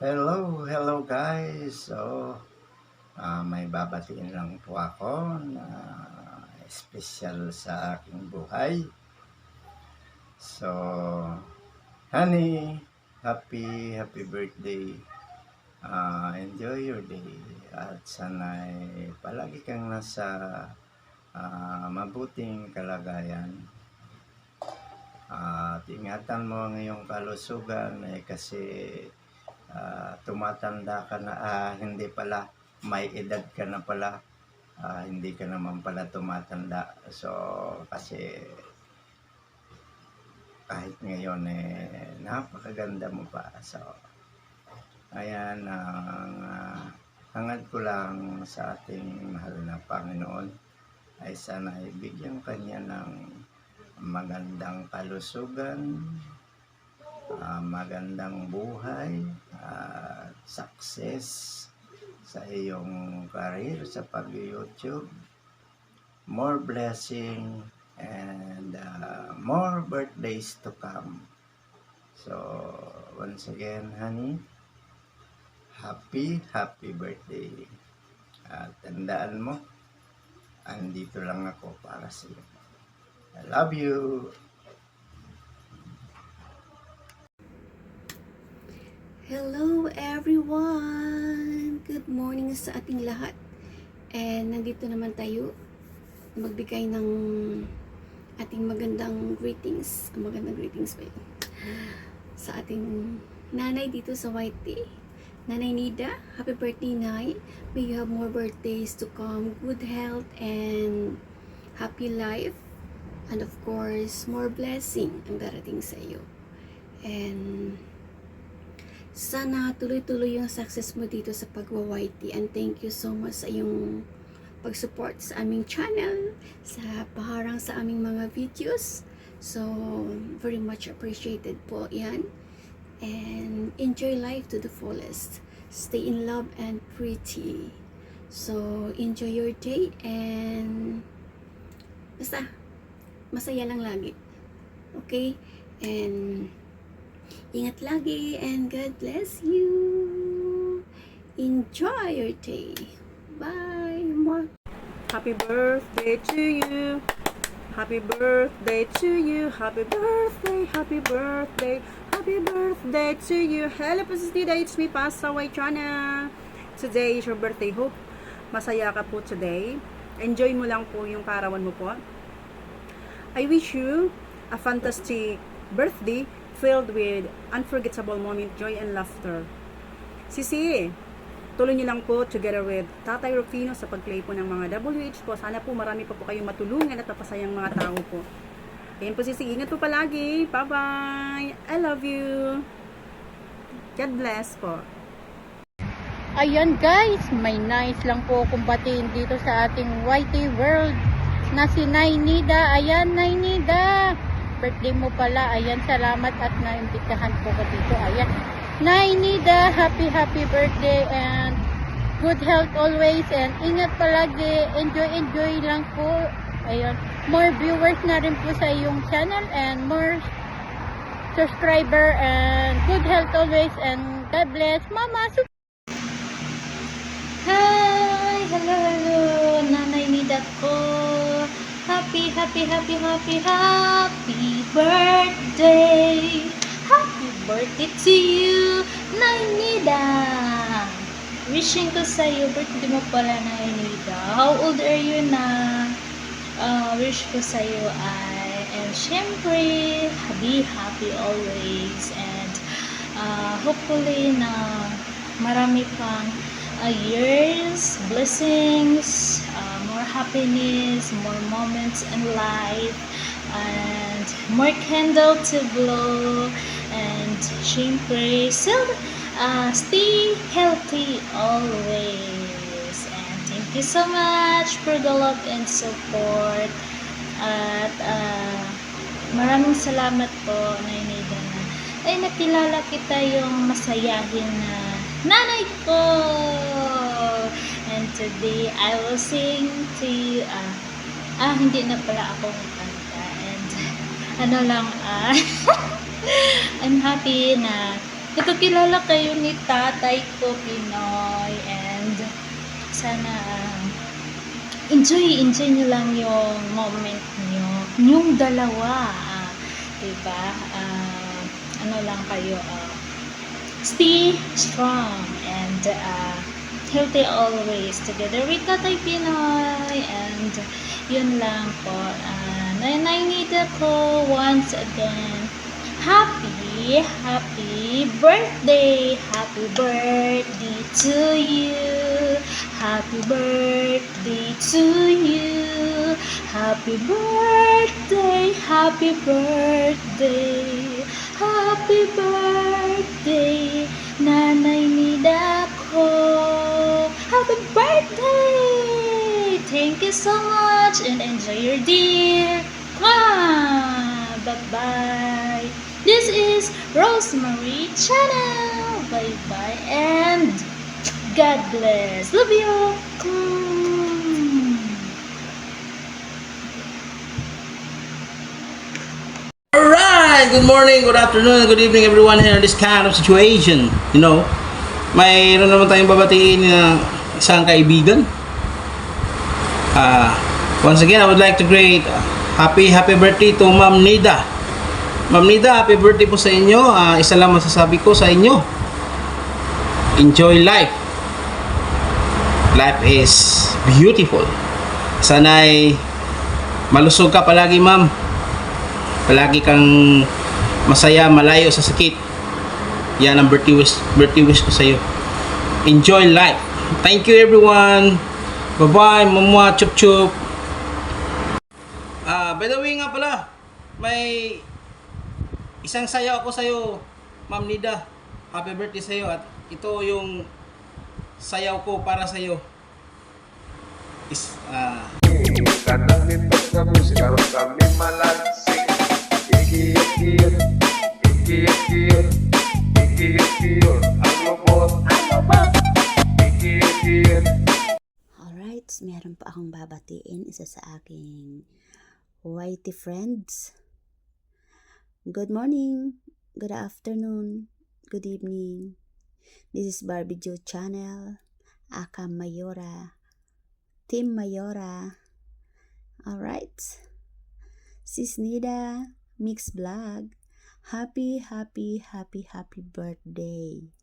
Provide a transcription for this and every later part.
Hello guys. May babatiin lang po ako na espesyal sa aking buhay. So, honey, happy birthday. Enjoy your day. At sana'y palagi kang nasa mabuting kalagayan. At ingatan mo ang iyong kalusugan kasi tumatanda ka na, hindi pala, may edad ka na pala, hindi ka naman pala tumatanda. So, kasi kahit ngayon napakaganda mo pa. So, ayan ang hangad ko lang sa ating mahal na Panginoon ay sana ibigyan kanya ng magandang kalusugan, magandang buhay, success sa iyong career sa pag-YouTube, more blessing, and more birthdays to come. So, once again, honey, happy birthday. Tandaan mo, andito lang ako para sa iyo. I love you. Hello everyone! Good morning sa ating lahat. And nandito naman tayo magbigay ng ating magandang greetings. Magandang greetings ba yun? Sa ating nanay dito sa YT. Nanay Nida, happy birthday, Nay. May you have more birthdays to come. Good health and happy life. And of course, more blessing ang darating sa iyo. And sana tuloy-tuloy yung success mo dito sa pagwa-YT, and thank you so much sa iyong pag-support sa aming channel, sa paharang sa aming mga videos. So, very much appreciated po yan. And enjoy life to the fullest. Stay in love and pretty. So, enjoy your day and basta, masaya lang lagi. Okay? And ingat lagi and God bless you. Enjoy your day. Bye. Happy birthday to you. Happy birthday to you. Happy birthday, happy birthday. Happy birthday to you. Hello po sis Nida, it's me Pasaway Chana. Today is your birthday. Hope masaya ka po today. Enjoy mo lang po yung karawan mo po. I wish you a fantastic birthday filled with unforgettable moment, joy, and laughter. Sisi, tuloy niyo lang po together with Tatay Rufino sa pag-play po ng mga WH po. Sana po marami pa po kayong matulungan at mapasayang mga tao po. Ayan po Sisi, ingat po palagi. Bye-bye. I love you. God bless po. Ayan guys, may nice lang po akong batiin dito sa ating YT World na si Nay Nida. Ayan, Nay Nida, birthday mo pala. Ayan, salamat at naimbitahan po ko dito. Ayan, Nay Nida, happy birthday and good health always and ingat palagi. Enjoy lang po. Ayan, more viewers na rin po sa iyong channel and more subscriber and good health always and God bless. Mama, Hi! Hello! Nanay Nida ko! Happy birthday! Happy birthday to you, Nay Nida! Wishing ko sa'yo, birthday mo pala, Nay Nida. How old are you na? Wish ko sa'yo ay, and syempre, be happy always, and hopefully na marami pang years, blessings, more happiness, more moments in life, and more candle to blow, and syempre, still stay healthy always. And thank you so much for the love and support. At maraming salamat po, Nay Nida, na ay nakilala kita yung masayahin na nanay ko. And today I will sing to you hindi na pala ako kanta. And ano lang I'm happy na Nakakilala kayo ni tatay ko, Pinoy. And sana enjoy nyo lang yung moment nyo. Yung dalawa. Diba? Ano lang kayo, stay strong and healthy always together with Tatay Pinoy. And yun lang po. Nainita ko once again. Happy birthday! Happy birthday to you! Happy birthday to you! Happy birthday! Happy birthday! Happy birthday! Nanay Nida ko! Happy birthday! Thank you so much and enjoy your day! Bye-bye! This is Rosemary Channel. Bye-bye and God bless. Love you. Alright! Good morning, good afternoon, good evening everyone here in this kind of situation. You know, mayroon naman tayong babatiin na isang kaibigan. Once again, I would like to greet happy birthday to Ma'am Nida. Ma'am Nida, happy birthday po sa inyo. Isa lang masasabi ko sa inyo. Enjoy life. Life is beautiful. Sana'y malusog ka palagi, ma'am. Palagi kang masaya, malayo sa sakit. Yan ang birthday wish ko sa iyo. Enjoy life. Thank you everyone. Bye-bye. Mamwa, chup chup. By the way nga pala, may isang sayaw ako sa iyo, Ma'am Nida. Happy birthday sa iyo at ito yung sayaw ko para sa iyo. Kadang nito kami, sekarang kami malansing. Ikiyot-kiyot, ikiyot-kiyot, ikiyot-kiyot, ang lubot, ikiyot-kiyot. Alright, meron pa akong babatiin isa sa aking whitey friends. Good morning, good afternoon, good evening. This is Barbie Joe Channel, aka Mayora, Team Mayora. Alright, Sis Nida, Mix Vlog, happy birthday.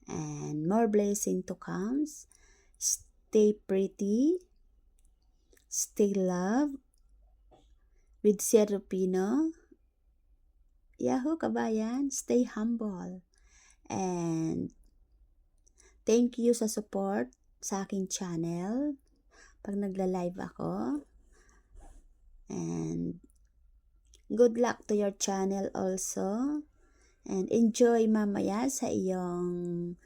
And more blessing to come. Stay pretty, stay love, with Serupino. Yahoo kabayan, stay humble. And thank you sa support sa aking channel pag nagla-live ako. And good luck to your channel also. And enjoy mamaya sa iyong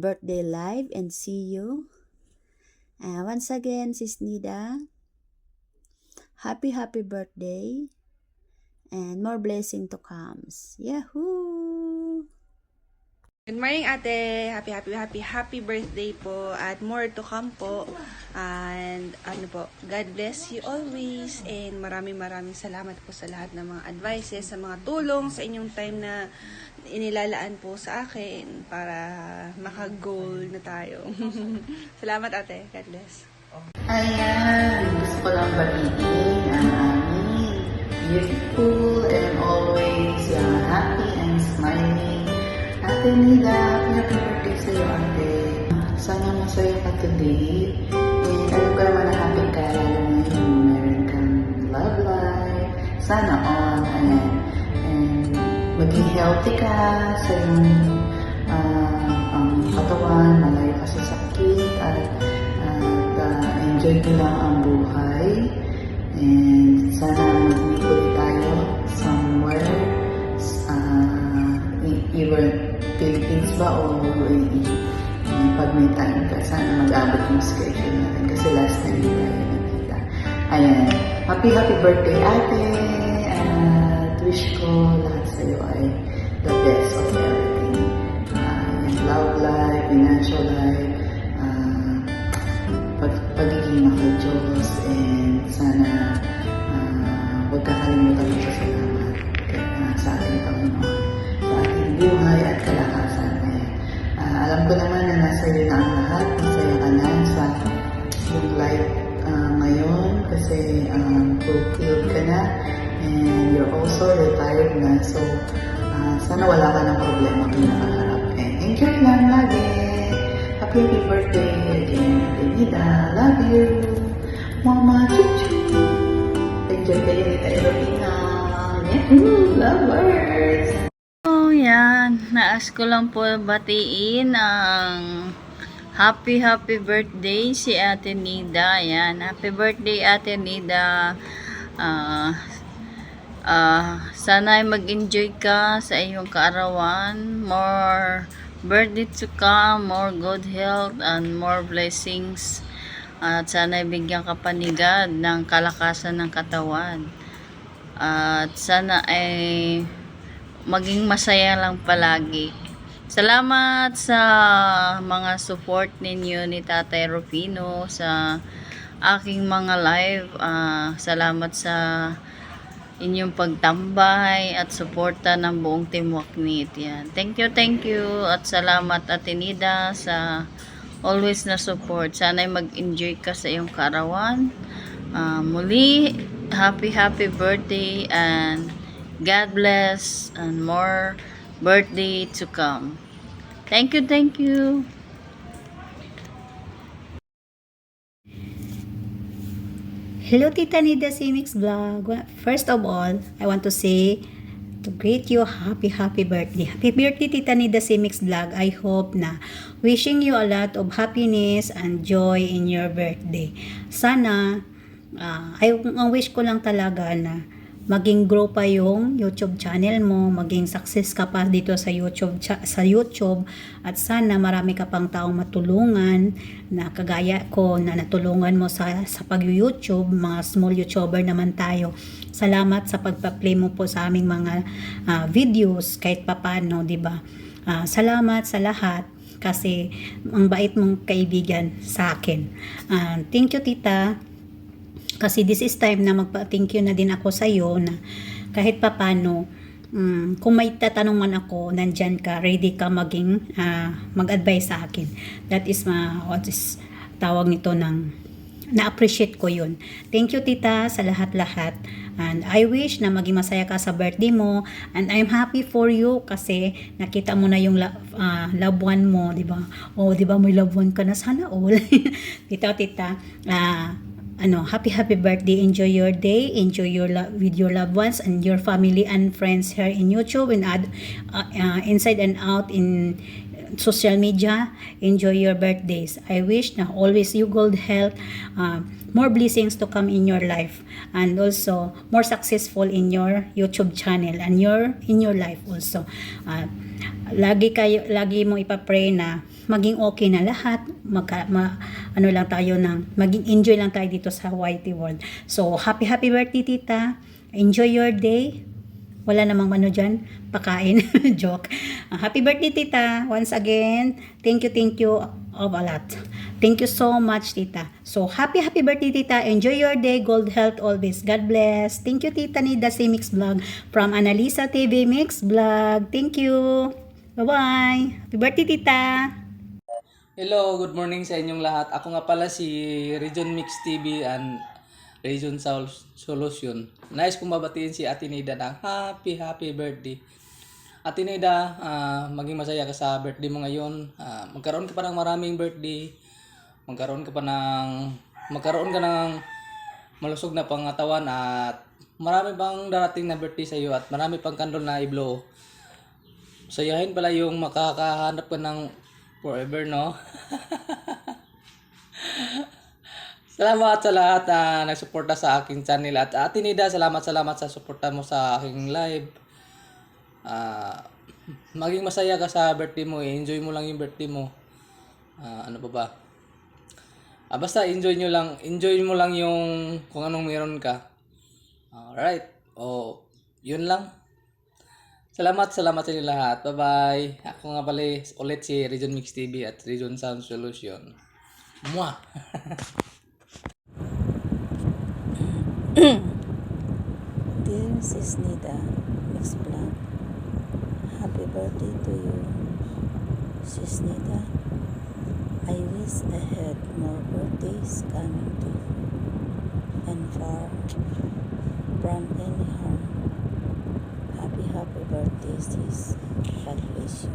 birthday live and see you. Once again, Sis Nida, happy birthday and more blessing to comes. Yahoo! Good morning, ate. Happy birthday po at more to come po. And ano po, God bless you always and maraming salamat po sa lahat ng mga advices, sa mga tulong, sa inyong time na inilalaan po sa akin para maka-goal na tayo. Salamat, ate. God bless. Ayan, gusto ko lang batiin ang aming beautiful and always happy and smiling Ate Nida. Happy birthday sa'yo, ate. Sana masaya ka today. And alam ko naman na happy ka, lalo ngayon meron kang love life. Sana all, ayan. And maging healthy ka sa iyong katawan, malayo ka sa sakit, at enjoy ko lang ang buhay. And sana mag-meet ulit tayo somewhere, either Philippines ba o UAE. Pag may time ka, sana mag-abot yung schedule natin kasi last time hindi tayo nakita. Ayan, happy birthday, ate. At wish ko lahat sa'yo ay the best of everything. Love life, financial life, pagiging maka-Diyos, and sana huwag kakalimutan mo sa salamat sa ating Panginoon, sa ating buhay at kalahat. sa'yo na ang lahat. Masaya ka na sa yung life ngayon kasi fulfilled ka na and you're also retired na. So, sana wala ka ng problema pinakaharap. And enjoy lang lagi. Happy birthday again, Nida. Love you. Mama, chuchu. Enjoy kayo ni Tairolina. Lovers. Oh, yan. Naas ko lang po batiin ang happy birthday si Ate Nida. Yan. Happy birthday, Ate Nida. Sana ay mag-enjoy ka sa iyong kaarawan. More birthday to come, more good health, and more blessings. At sana ay bigyan ka panigad ng kalakasan ng katawan. At sana ay maging masaya lang palagi. Salamat sa mga support ninyo ni Tatay Rufino sa aking mga live. Salamat sa inyong pagtambay at suporta ng buong Team Waknit. Yan. Thank you. At salamat, Ate Nida, sa always na support. Sana ay mag-enjoy ka sa iyong kaarawan. Muli, happy birthday and God bless and more birthday to come. Thank you. Hello, Tita Nida Simix Vlog. First of all, I want to say to greet you happy birthday. Happy birthday, Tita Nida Simix Vlog. I hope na wishing you a lot of happiness and joy in your birthday. Sana, ang wish ko lang talaga na maging grow pa yung YouTube channel mo, maging success ka pa dito sa YouTube at sana marami ka pang taong matulungan na kagaya ko na natulungan mo sa pag-YouTube, mga small YouTuber naman tayo. Salamat sa pagpa-play mo po sa aming mga videos kahit papano, 'di ba? Salamat sa lahat kasi ang bait mong kaibigan sa akin. Thank you, Tita. Kasi this is time na magpa-thank you na din ako sa iyo na kahit papano kung may tatanong man ako, nandyan ka, ready ka mag-advise sa akin. That is what is tawag nito ng na-appreciate ko yun. Thank you, Tita, sa lahat-lahat. And I wish na maging masaya ka sa birthday mo. And I'm happy for you kasi nakita mo na yung loved one mo, di ba? Oh, di ba may loved one ka na? Sana all. Tita, happy birthday. Enjoy your day. Enjoy with your loved ones and your family and friends here in YouTube and inside and out in social media. Enjoy your birthdays. I wish na always you good health, more blessings to come in your life, and also more successful in your YouTube channel and in your life also. Lagi mo ipapray na maging okay na lahat, lang tayo maging enjoy lang tayo dito sa YT World. So, happy birthday, Tita. Enjoy your day. Wala namang dyan, pakain. Joke. Happy birthday, Tita. Once again, thank you of a lot. Thank you so much, Tita. So, happy birthday, Tita. Enjoy your day. Gold health always. God bless. Thank you, Tita Nida si Mix Vlog from Analisa TV Mix Vlog. Thank you. Bye-bye. Happy birthday, Tita. Hello, good morning sa inyong lahat. Ako nga pala si Region Mix TV and Region Solution. Nice kong mabatiin si Ate Nida ng happy birthday. Ate Nida, maging masaya ka sa birthday mo ngayon. Magkaroon ka pa ng maraming birthday. Magkaroon ka ng malusog na pangatawan at marami pang darating na birthday sa iyo at marami pang candle na i-blow. Sayahin pala yung makakahanap ka ng forever, no? Salamat sa lahat na nagsuporta sa aking channel. At Ate Nida, salamat sa suporta mo sa aking live. Maging masaya ka sa birthday mo. Enjoy mo lang yung birthday mo. Ano pa ba? Basta enjoy mo lang yung kung anong meron ka. Alright. Yun lang. Salamat sa inyo lahat. Bye-bye. Ako nga pala ulit si Region Mix TV at Region Sound Solution. Mwah! Dear Sis Nida Mix Vlog, happy birthday to you, Sis Nida. I wish I had more birthdays coming to and far from any harm. Happy birthday sis. God bless you.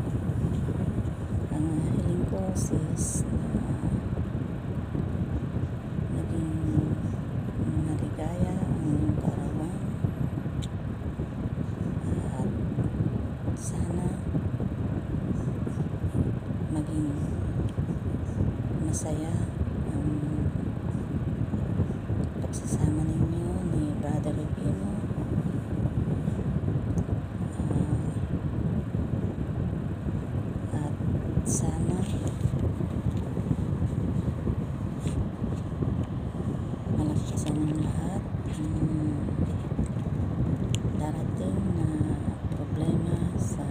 Ang hiling ko sis na naging maligaya ang iyong karawan at sana maging masaya ang pagsasama ninyo ni Brother Rufino. At sana malagpasan ng lahat ng darating na problema sa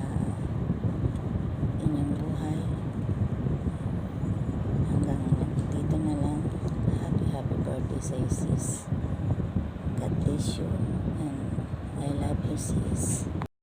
inyong buhay. Hanggang dito na lang. Happy birthday sa sis. God bless you and I love you sis.